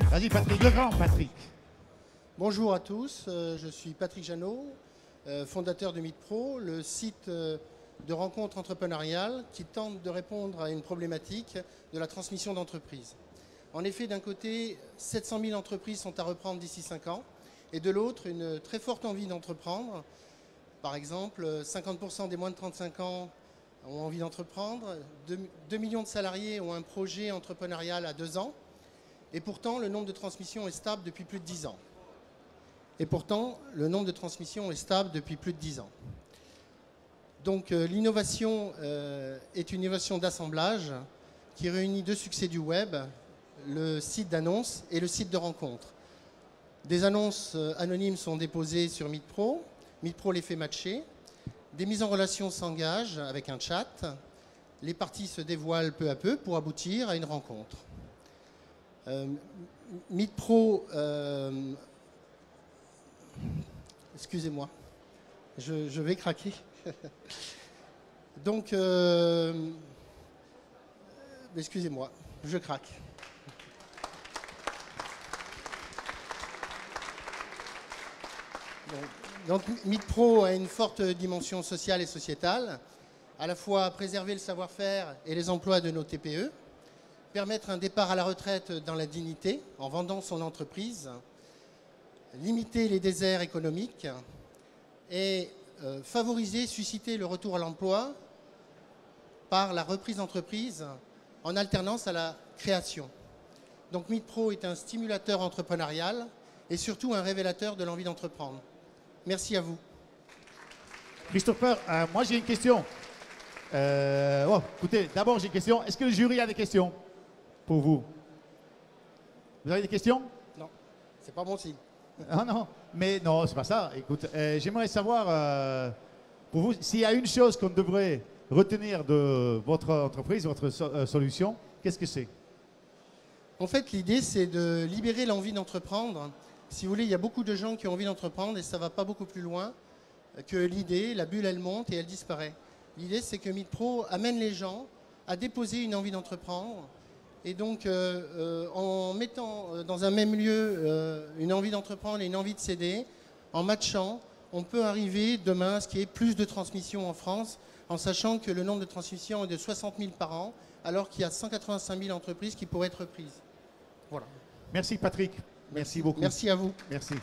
Vas-y Patrick, le grand Patrick. Bonjour à tous, je suis Patrick Jeannot, fondateur de MeetPro, le site de rencontres entrepreneuriales qui tente de répondre à une problématique de la transmission d'entreprise. En effet, d'un côté, 700 000 entreprises sont à reprendre d'ici 5 ans, et de l'autre, une très forte envie d'entreprendre. Par exemple, 50% des moins de 35 ans ont envie d'entreprendre, 2 millions de salariés ont un projet entrepreneurial à 2 ans, et pourtant, le nombre de transmissions est stable depuis plus de 10 ans. Donc l'innovation est une innovation d'assemblage qui réunit 2 succès du web, le site d'annonces et le site de rencontres. Des annonces anonymes sont déposées sur MeetPro, MeetPro les fait matcher, des mises en relation s'engagent avec un chat, les parties se dévoilent peu à peu pour aboutir à une rencontre. MeetPro, excusez-moi, je vais craquer. Donc, excusez-moi, je craque. Donc, MeetPro a une forte dimension sociale et sociétale, à la fois préserver le savoir-faire et les emplois de nos TPE, permettre un départ à la retraite dans la dignité en vendant son entreprise, limiter les déserts économiques et favoriser, susciter le retour à l'emploi par la reprise d'entreprise en alternance à la création. Donc MeetPro est un stimulateur entrepreneurial et surtout un révélateur de l'envie d'entreprendre. Merci à vous. Christopher, moi j'ai une question. Écoutez, d'abord j'ai une question. Est-ce que le jury a des questions pour vous? Vous avez des questions? Non, c'est pas bon signe. Ah non, mais non, c'est pas ça. Écoute, j'aimerais savoir, pour vous, s'il y a une chose qu'on devrait retenir de votre entreprise, votre solution, qu'est-ce que c'est? En fait, l'idée, c'est de libérer l'envie d'entreprendre. Si vous voulez, il y a beaucoup de gens qui ont envie d'entreprendre et ça ne va pas beaucoup plus loin que l'idée, la bulle, elle monte et elle disparaît. L'idée, c'est que MeetPro amène les gens à déposer une envie d'entreprendre. Et donc, en mettant dans un même lieu une envie d'entreprendre et une envie de céder, en matchant, on peut arriver demain à ce qu'il y ait plus de transmissions en France, en sachant que le nombre de transmissions est de 60 000 par an, alors qu'il y a 185 000 entreprises qui pourraient être prises. Voilà. Merci Patrick. Merci beaucoup. Merci à vous. Merci.